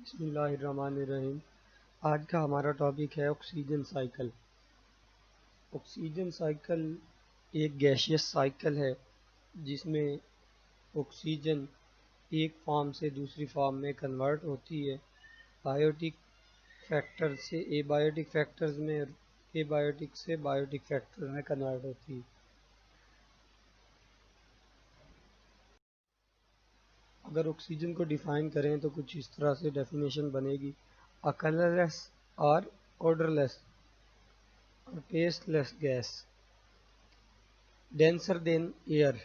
बिस्मिल्लाहिर्रहमानिर्रहीम। आज का हमारा टॉपिक है ऑक्सीजन साइकिल। ऑक्सीजन साइकिल एक गैसियस साइकिल है जिसमें ऑक्सीजन एक फॉर्म से दूसरी फॉर्म में कन्वर्ट होती है बायोटिक फैक्टर से एबायोटिक फैक्टर्स में, एबायोटिक से बायोटिक फैक्टर में कन्वर्ट होती है। अगर ऑक्सीजन को डिफाइन करें तो कुछ इस तरह से डेफिनेशन बनेगी: अ कलरलेस और ऑर्डरलेस और tasteless gas, denser then air.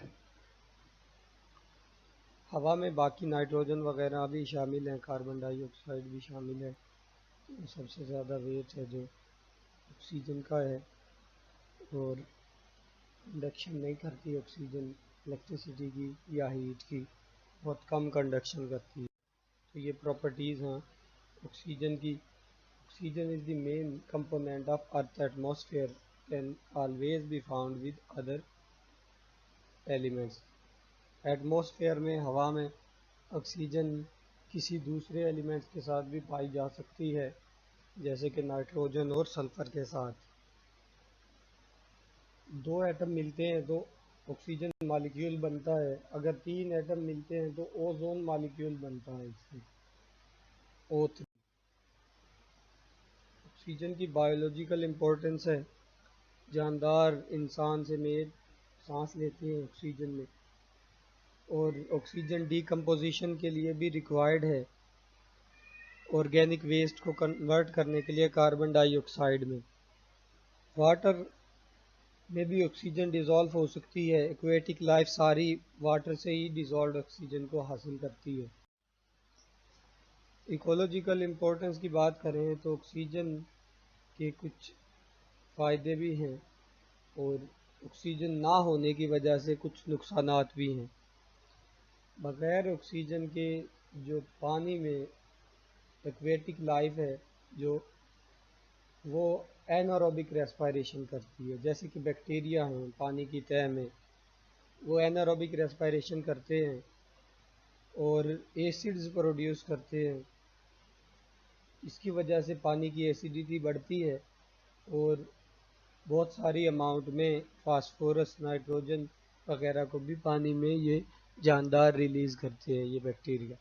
हवा में बाकी नाइट्रोजन वगैरह भी शामिल हैं, कार्बन डाइऑक्साइड भी शामिल है। सबसे ज़्यादा वेट है जो ऑक्सीजन का है, और कंडक्शन नहीं करती ऑक्सीजन इलेक्ट्रिसिटी की या हीट की, बहुत कम कंडक्शन करती है। तो ये प्रॉपर्टीज़ हैं ऑक्सीजन की। Oxygen is the main component of earth atmosphere, can always be found with other elements. Atmosphere में, हवा में ऑक्सीजन किसी दूसरे एलिमेंट्स के साथ भी पाई जा सकती है, जैसे कि नाइट्रोजन और सल्फर के साथ। दो एटम मिलते हैं तो ऑक्सीजन मॉलिक्यूल बनता है। अगर तीन एटम मिलते हैं तो ओजोन मॉलिक्यूल बनता है इससे, O3। ऑक्सीजन की बायोलॉजिकल इम्पोर्टेंस है। जानदार इंसान से मेल सांस लेते हैं ऑक्सीजन में, और ऑक्सीजन डीकम्पोजिशन के लिए भी रिक्वायर्ड है, ऑर्गेनिक वेस्ट को कन्वर्ट करने के लिए कार्बन डाइऑक्साइड में। वाटर में भी ऑक्सीजन डिज़ोल्व हो सकती है। एक्वेटिक लाइफ सारी वाटर से ही डिज़ोल्व ऑक्सीजन को हासिल करती है। इकोलॉजिकल इम्पोर्टेंस की बात करें तो ऑक्सीजन के कुछ फ़ायदे भी हैं, और ऑक्सीजन ना होने की वजह से कुछ नुकसानात भी हैं। बग़ैर ऑक्सीजन के जो पानी में एक्वेटिक लाइफ है, जो वो एनारोबिक रेस्पिरेशन करती है, जैसे कि बैक्टीरिया हैं पानी की तह में, वो एनारोबिक रेस्पिरेशन करते हैं और एसिड्स प्रोड्यूस करते हैं। इसकी वजह से पानी की एसिडिटी बढ़ती है, और बहुत सारी अमाउंट में फास्फोरस, नाइट्रोजन वगैरह को भी पानी में ये जानदार रिलीज़ करते हैं, ये बैक्टीरिया।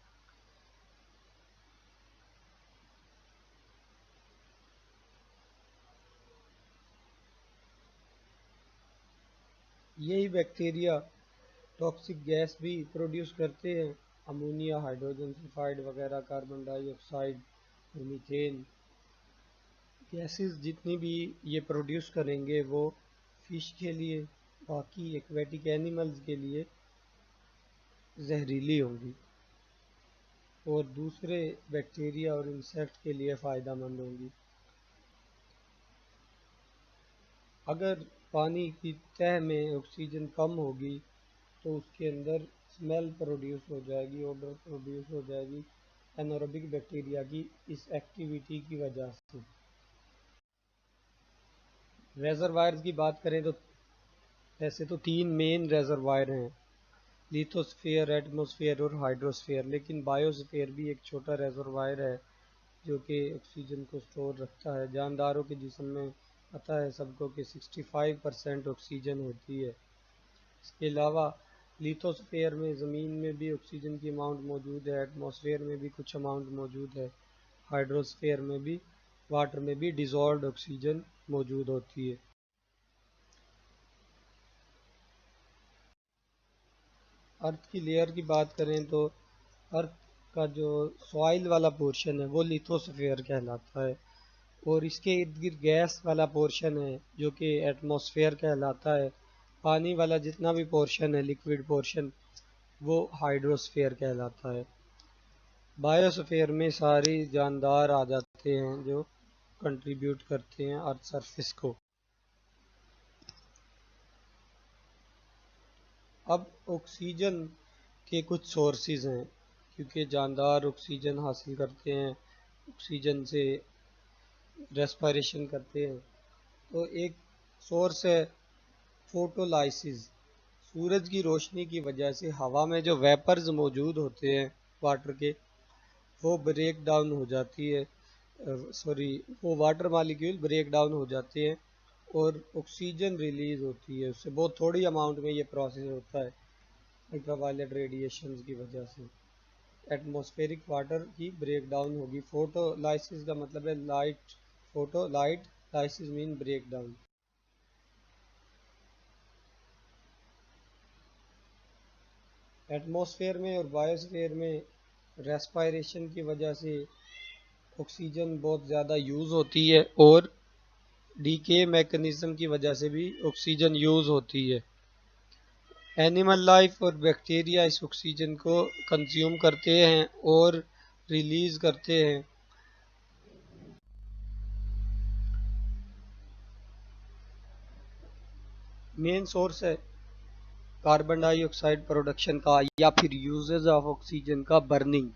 यही बैक्टीरिया टॉक्सिक गैस भी प्रोड्यूस करते हैं, अमोनिया, हाइड्रोजन सल्फाइड वगैरह, कार्बन डाइऑक्साइड और मीथेन। गैसेस जितनी भी ये प्रोड्यूस करेंगे वो फिश के लिए, बाकी एक्वेटिक एनिमल्स के लिए जहरीली होंगी, और दूसरे बैक्टीरिया और इंसेक्ट के लिए फ़ायदेमंद होंगी। अगर पानी की तह में ऑक्सीजन कम होगी तो उसके अंदर स्मेल प्रोड्यूस हो जाएगी, ऑडर प्रोड्यूस हो जाएगी एनारोबिक बैक्टीरिया की इस एक्टिविटी की वजह से। रेजरवायर्स की बात करें तो ऐसे तो तीन मेन रेजरवायर हैं: लिथोस्फीयर, एटमॉस्फेयर और हाइड्रोस्फीयर। लेकिन बायोस्फीयर भी एक छोटा रेजरवायर है जो कि ऑक्सीजन को स्टोर रखता है। जानदारों के जिस्म में पता है सबको कि 65% ऑक्सीजन होती है। इसके अलावा लिथोस्फीयर में ज़मीन में भी ऑक्सीजन की अमाउंट मौजूद है, एटमॉस्फेयर में भी कुछ अमाउंट मौजूद है, हाइड्रोस्फीयर में भी, वाटर में भी डिज़ोल्व्ड ऑक्सीजन मौजूद होती है। अर्थ की लेयर की बात करें तो अर्थ का जो सॉइल वाला पोर्शन है वो लिथोस्फीयर कहलाता है, और इसके इर्द गिर्द गैस वाला पोर्शन है जो कि एटमॉस्फेयर कहलाता है। पानी वाला जितना भी पोर्शन है, लिक्विड पोर्शन, वो हाइड्रोस्फीयर कहलाता है। बायोस्फीयर में सारे जानदार आ जाते हैं जो कंट्रीब्यूट करते हैं अर्थ सरफेस को। अब ऑक्सीजन के कुछ सोर्सेज हैं, क्योंकि जानदार ऑक्सीजन हासिल करते हैं, ऑक्सीजन से रेस्पिरेशन करते हैं। तो एक सोर्स है फोटोलाइसिस। सूरज की रोशनी की वजह से हवा में जो वेपर्स मौजूद होते हैं वाटर के, वो ब्रेक डाउन हो जाती है, सॉरी, वो वाटर मालिक्यूल ब्रेक डाउन हो जाते हैं और ऑक्सीजन रिलीज होती है उससे। बहुत थोड़ी अमाउंट में ये प्रोसेस होता है अल्ट्रावायलेट रेडिएशन की वजह से। एटमॉस्फेरिक वाटर की ब्रेक डाउन होगी। फोटोलाइसिस का मतलब है light, photo light, lysis mean break down. Atmosphere में और बायोस्फेयर में रेस्पायरेशन की वजह से ऑक्सीजन बहुत ज़्यादा यूज़ होती है और डीके मैकेनिज्म की वजह से भी ऑक्सीजन यूज़ होती है। एनिमल लाइफ और बैक्टीरिया इस ऑक्सीजन को कंज्यूम करते हैं और रिलीज करते हैं। मेन सोर्स है कार्बन डाइऑक्साइड प्रोडक्शन का या फिर यूजेज ऑफ ऑक्सीजन का बर्निंग।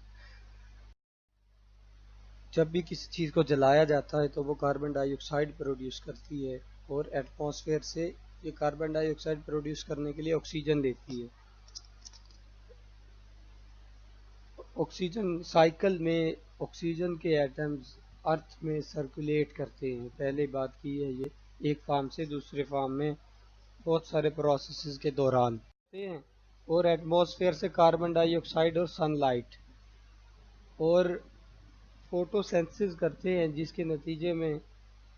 जब भी किसी चीज़ को जलाया जाता है तो वो कार्बन डाइऑक्साइड प्रोड्यूस करती है और एटमॉस्फेयर से ये कार्बन डाइऑक्साइड प्रोड्यूस करने के लिए ऑक्सीजन लेती है। ऑक्सीजन साइकिल में ऑक्सीजन के एटम्स अर्थ में सर्कुलेट करते हैं। पहले बात की है ये, एक फार्म से दूसरे फार्म में बहुत सारे प्रोसेसेस के दौरान होते हैं। और एटमॉस्फेयर से कार्बन डाइऑक्साइड और सनलाइट और फोटोसिंथेसिस करते हैं, जिसके नतीजे में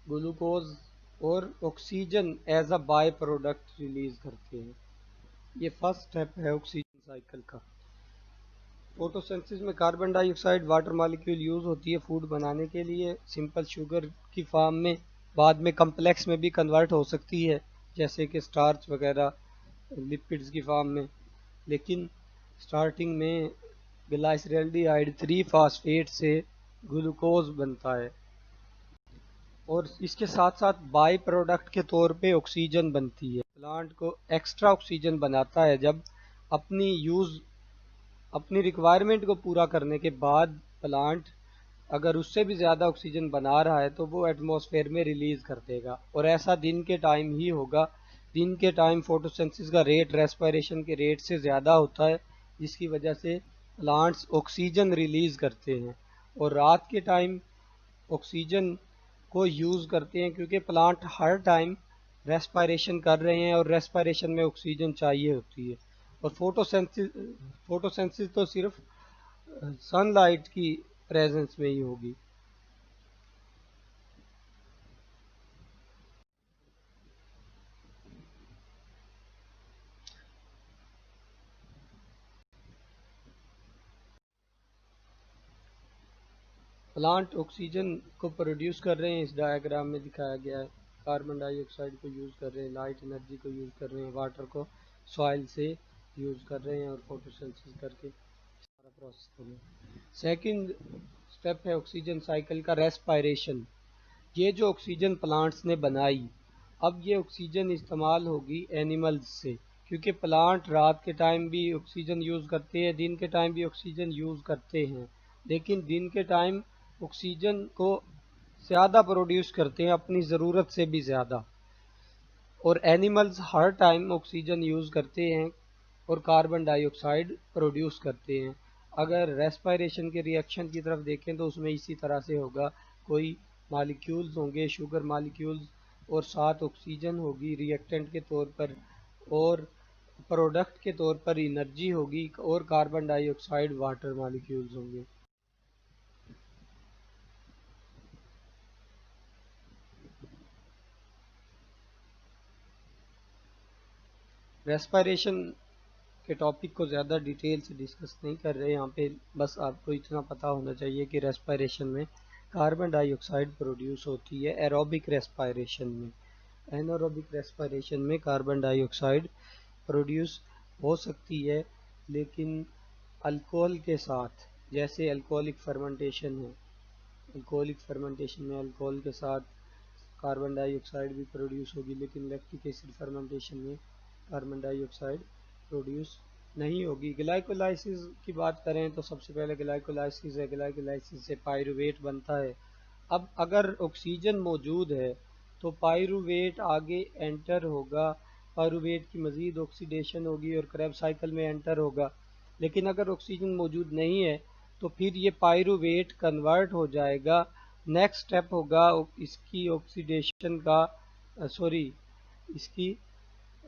ग्लूकोज और oxygen as a by product release करते हैं। ये फर्स्ट स्टेप है ऑक्सीजन साइकिल का। फोटोसिंथेसिस में carbon dioxide water molecule use होती है फूड बनाने के लिए, सिंपल शुगर की फॉर्म में, बाद में कम्प्लेक्स में भी कन्वर्ट हो सकती है जैसे कि स्टार्च वगैरह लिपिड्स की फॉर्म में। लेकिन स्टार्टिंग में ग्लाइसरल्डिहाइड 3 फास्फेट से ग्लूकोज बनता है और इसके साथ साथ बाई प्रोडक्ट के तौर पे ऑक्सीजन बनती है। प्लांट को एक्स्ट्रा ऑक्सीजन बनाता है जब अपनी रिक्वायरमेंट को पूरा करने के बाद प्लांट अगर उससे भी ज़्यादा ऑक्सीजन बना रहा है तो वो एटमॉस्फेयर में रिलीज कर देगा। और ऐसा दिन के टाइम ही होगा। दिन के टाइम फोटोसिंथेसिस का रेट रेस्पिरेशन के रेट से ज़्यादा होता है, जिसकी वजह से प्लांट्स ऑक्सीजन रिलीज करते हैं। और रात के टाइम ऑक्सीजन को यूज़ करते हैं क्योंकि प्लांट हर टाइम रेस्पिरेशन कर रहे हैं और रेस्पिरेशन में ऑक्सीजन चाहिए होती है। और फोटोसिंथेसिस तो सिर्फ सनलाइट की प्रेजेंस में ही होगी। प्लांट ऑक्सीजन को प्रोड्यूस कर रहे हैं, इस डायग्राम में दिखाया गया है। कार्बन डाइऑक्साइड को यूज़ कर रहे हैं, लाइट एनर्जी को यूज़ कर रहे हैं, वाटर को सॉइल से यूज़ कर रहे हैं और फोटोसिंथेसिस करके सारा प्रोसेस हो गया। सेकंड स्टेप है ऑक्सीजन साइकिल का, रेस्पिरेशन। ये जो ऑक्सीजन प्लांट्स ने बनाई, अब ये ऑक्सीजन इस्तेमाल होगी एनिमल्स से, क्योंकि प्लांट रात के टाइम भी ऑक्सीजन यूज़ करते हैं, दिन के टाइम भी ऑक्सीजन यूज़ करते हैं। लेकिन दिन के टाइम ऑक्सीजन को ज़्यादा प्रोड्यूस करते हैं, अपनी ज़रूरत से भी ज़्यादा। और एनिमल्स हर टाइम ऑक्सीजन यूज़ करते हैं और कार्बन डाइऑक्साइड प्रोड्यूस करते हैं। अगर रेस्पिरेशन के रिएक्शन की तरफ देखें तो उसमें इसी तरह से होगा। कोई मालिक्यूल्स होंगे, शुगर मालिक्यूल्स, और साथ ऑक्सीजन होगी रिएक्टेंट के तौर पर, और प्रोडक्ट के तौर पर एनर्जी होगी, और कार्बन डाइऑक्साइड वाटर मालिक्यूल्स होंगे। रेस्पिरेशन के टॉपिक को ज़्यादा डिटेल से डिस्कस नहीं कर रहे यहाँ पे, बस आपको इतना पता होना चाहिए कि रेस्पिरेशन में कार्बन डाइऑक्साइड प्रोड्यूस होती है एरोबिक रेस्पिरेशन में। एनारोबिक रेस्पिरेशन में कार्बन डाइऑक्साइड प्रोड्यूस हो सकती है, लेकिन अल्कोहल के साथ, जैसे अल्कोहलिक फर्मेंटेशन है। अल्कोहलिक फर्मेंटेशन में अल्कोहल के साथ कार्बन डाइऑक्साइड भी प्रोड्यूस होगी, लेकिन लैक्टिक एसिड फर्मेंटेशन में कार्बन डाइऑक्साइड प्रोड्यूस नहीं होगी। ग्लाइकोलाइसिस की बात करें तो सबसे पहले ग्लाइकोलाइसिस है। ग्लाइकोलाइसिस से पायरुवेट बनता है। अब अगर ऑक्सीजन मौजूद है तो पायरुवेट आगे एंटर होगा, पायरुवेट की मज़ीद ऑक्सीडेशन होगी और क्रेब्स साइकिल में एंटर होगा। लेकिन अगर ऑक्सीजन मौजूद नहीं है तो फिर ये पायरूवेट कन्वर्ट हो जाएगा। नेक्स्ट स्टेप होगा इसकी ऑक्सीडेशन का, सॉरी इसकी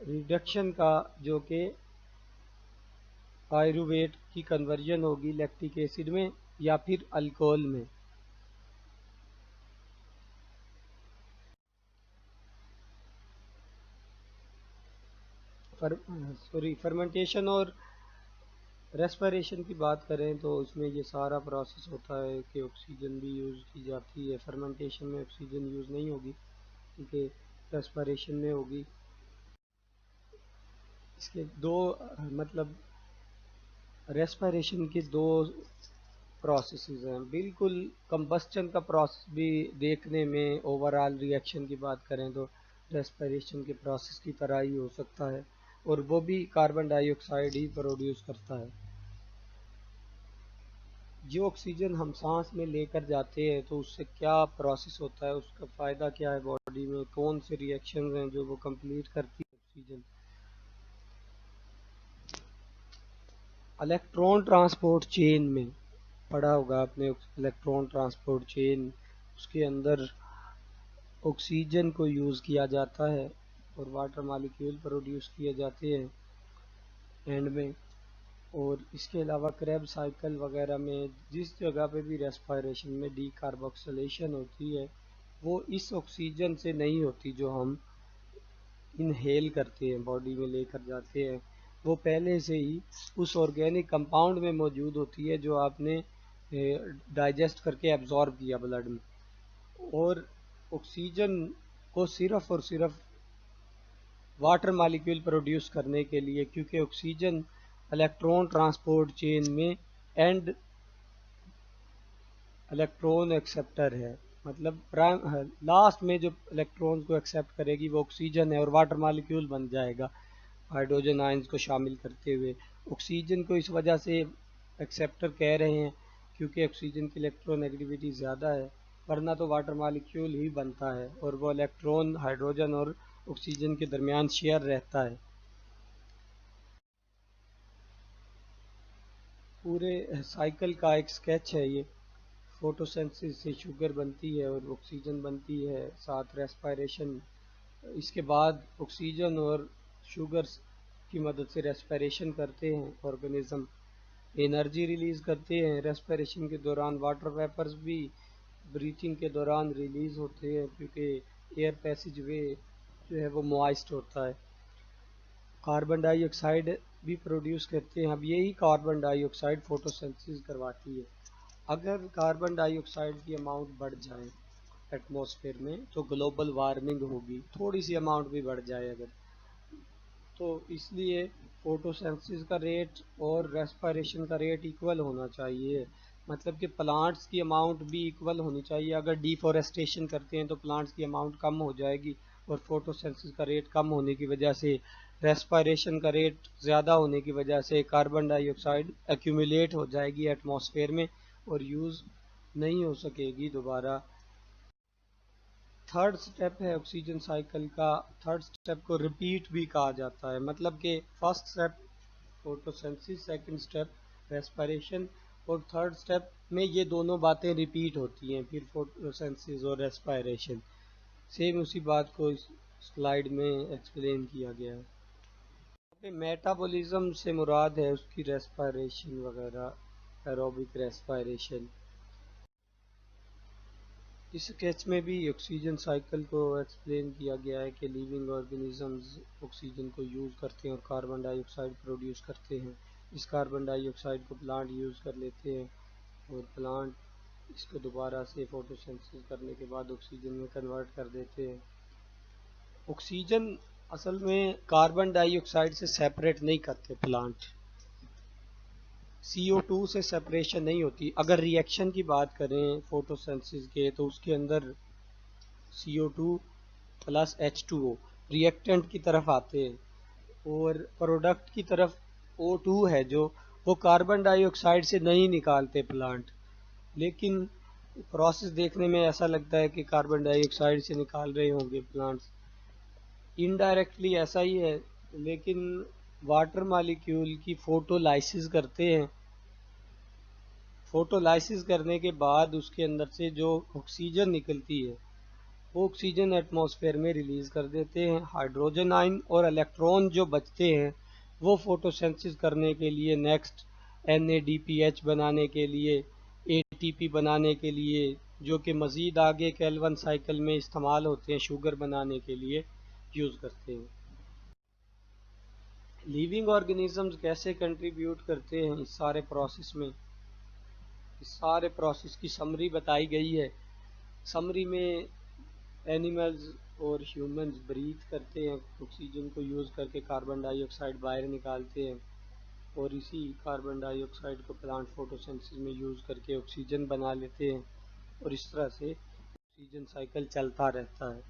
रिडक्शन का, जो कि पायरूवेट की कन्वर्जन होगी लैक्टिक एसिड में या फिर अल्कोहल में। फर्मेंटेशन और रेस्पिरेशन की बात करें तो उसमें ये सारा प्रोसेस होता है कि ऑक्सीजन भी यूज़ की जाती है। फर्मेंटेशन में ऑक्सीजन यूज़ नहीं होगी क्योंकि रेस्पिरेशन में होगी। इसके दो मतलब रेस्पिरेशन के दो प्रोसेसेस हैं। बिल्कुल कंबस्चन का प्रोसेस भी देखने में ओवरऑल रिएक्शन की बात करें तो रेस्पिरेशन के प्रोसेस की तरह ही हो सकता है, और वो भी कार्बन डाइऑक्साइड ही प्रोड्यूस करता है। जो ऑक्सीजन हम सांस में लेकर जाते हैं तो उससे क्या प्रोसेस होता है, उसका फ़ायदा क्या है बॉडी में, कौन से रिएक्शंस हैं जो वो कंप्लीट करती है ऑक्सीजन। इलेक्ट्रॉन ट्रांसपोर्ट चेन में पढ़ा होगा आपने, इलेक्ट्रॉन ट्रांसपोर्ट चेन, उसके अंदर ऑक्सीजन को यूज़ किया जाता है और वाटर मॉलिक्यूल प्रोड्यूस किए जाते हैं एंड में। और इसके अलावा क्रैब साइकिल वगैरह में जिस जगह पे भी रेस्पिरेशन में डीकार्बोक्सिलेशन होती है वो इस ऑक्सीजन से नहीं होती जो हम इनहेल करते हैं, बॉडी में लेकर जाते हैं। वो पहले से ही उस ऑर्गेनिक कंपाउंड में मौजूद होती है जो आपने डाइजेस्ट करके एब्जॉर्ब किया ब्लड में। और ऑक्सीजन को सिर्फ और सिर्फ वाटर मॉलिक्यूल प्रोड्यूस करने के लिए, क्योंकि ऑक्सीजन इलेक्ट्रॉन ट्रांसपोर्ट चेन में एंड इलेक्ट्रॉन एक्सेप्टर है, मतलब प्राइम लास्ट में जो इलेक्ट्रॉन्स को एक्सेप्ट करेगी वो ऑक्सीजन है और वाटर मॉलिक्यूल बन जाएगा हाइड्रोजन आयंस को शामिल करते हुए। ऑक्सीजन को इस वजह से एक्सेप्टर कह रहे हैं क्योंकि ऑक्सीजन की इलेक्ट्रोनेगेटिविटी ज़्यादा है, वरना तो वाटर मॉलिक्यूल ही बनता है और वो इलेक्ट्रॉन हाइड्रोजन और ऑक्सीजन के दरमियान शेयर रहता है। पूरे साइकिल का एक स्केच है ये। फोटोसिंथेसिस से शुगर बनती है और ऑक्सीजन बनती है, साथ रेस्पिरेशन। इसके बाद ऑक्सीजन और शुगर की मदद से रेस्पिरेशन करते हैं, ऑर्गेनिज्म एनर्जी रिलीज़ करते हैं। रेस्पिरेशन के दौरान वाटर वेपर्स भी ब्रीथिंग के दौरान रिलीज़ होते हैं क्योंकि एयर पैसेज वे जो है वो मॉइस्ट होता है। कार्बन डाइऑक्साइड भी प्रोड्यूस करते हैं। अब यही कार्बन डाइऑक्साइड फोटोसिंथेसिस करवाती है। अगर कार्बन डाइऑक्साइड की अमाउंट बढ़ जाए एटमॉस्फेयर में तो ग्लोबल वार्मिंग होगी, थोड़ी सी अमाउंट भी बढ़ जाए अगर, तो इसलिए फोटोसिंथेसिस का रेट और रेस्पिरेशन का रेट इक्वल होना चाहिए। मतलब कि प्लांट्स की अमाउंट भी इक्वल होनी चाहिए। अगर डिफॉरेस्टेशन करते हैं तो प्लांट्स की अमाउंट कम हो जाएगी और फोटोसिंथेसिस का रेट कम होने की वजह से, रेस्पिरेशन का रेट ज़्यादा होने की वजह से कार्बन डाइऑक्साइड एक्यूमुलेट हो जाएगी एटमॉस्फेयर में और यूज़ नहीं हो सकेगी दोबारा। थर्ड स्टेप है ऑक्सीजन साइकिल का, थर्ड स्टेप को रिपीट भी कहा जाता है। मतलब कि first step photosynthesis, second step respiration और थर्ड स्टेप में ये दोनों बातें रिपीट होती हैं, फिर फोटोसिंथेसिस और रेस्पिरेशन। सेम उसी बात को इस स्लाइड में एक्सप्लेन किया गया है। मेटाबॉलिज्म से मुराद है उसकी रेस्पिरेशन वगैरह, एरोबिक रेस्पिरेशन। इस स्केच में भी ऑक्सीजन साइकिल को एक्सप्लेन किया गया है कि लिविंग ऑर्गेनिजम्स ऑक्सीजन को यूज़ करते हैं और कार्बन डाइऑक्साइड प्रोड्यूस करते हैं। इस कार्बन डाइऑक्साइड को प्लांट यूज़ कर लेते हैं और प्लांट इसको दोबारा से फोटोसिंथेसिस करने के बाद ऑक्सीजन में कन्वर्ट कर देते हैं। ऑक्सीजन असल में कार्बन डाइऑक्साइड से सेपरेट नहीं करते प्लांट, CO2 से सेपरेशन नहीं होती। अगर रिएक्शन की बात करें फोटोसिंथेसिस के तो उसके अंदर CO2 प्लस H2O रिएक्टेंट की तरफ आते हैं और प्रोडक्ट की तरफ O2 है जो वो कार्बन डाइऑक्साइड से नहीं निकालते प्लांट। लेकिन प्रोसेस देखने में ऐसा लगता है कि कार्बन डाइऑक्साइड से निकाल रहे होंगे प्लांट्स, इनडायरेक्टली ऐसा ही है। लेकिन वाटर मॉलिक्यूल की फोटोलाइसिस करते हैं फोटोलाइसिस करने के बाद उसके अंदर से जो ऑक्सीजन निकलती है वो ऑक्सीजन एटमॉस्फेयर में रिलीज कर देते हैं। हाइड्रोजन आयन और इलेक्ट्रॉन जो बचते हैं वो फोटोसिंथेसिस करने के लिए नेक्स्ट NADPH बनाने के लिए, ATP बनाने के लिए, जो कि मज़ीद आगे केल्विन साइकिल में इस्तेमाल होते हैं शुगर बनाने के लिए यूज़ करते हैं। लिविंग ऑर्गेनिजम्स कैसे कंट्रीब्यूट करते हैं इस सारे प्रोसेस में, इस सारे प्रोसेस की समरी बताई गई है। समरी में एनिमल्स और ह्यूमंस ब्रीथ करते हैं, ऑक्सीजन को यूज़ करके कार्बन डाइऑक्साइड बाहर निकालते हैं और इसी कार्बन डाइऑक्साइड को प्लांट फोटोसिंथेसिस में यूज़ करके ऑक्सीजन बना लेते हैं और इस तरह से ऑक्सीजन साइकिल चलता रहता है।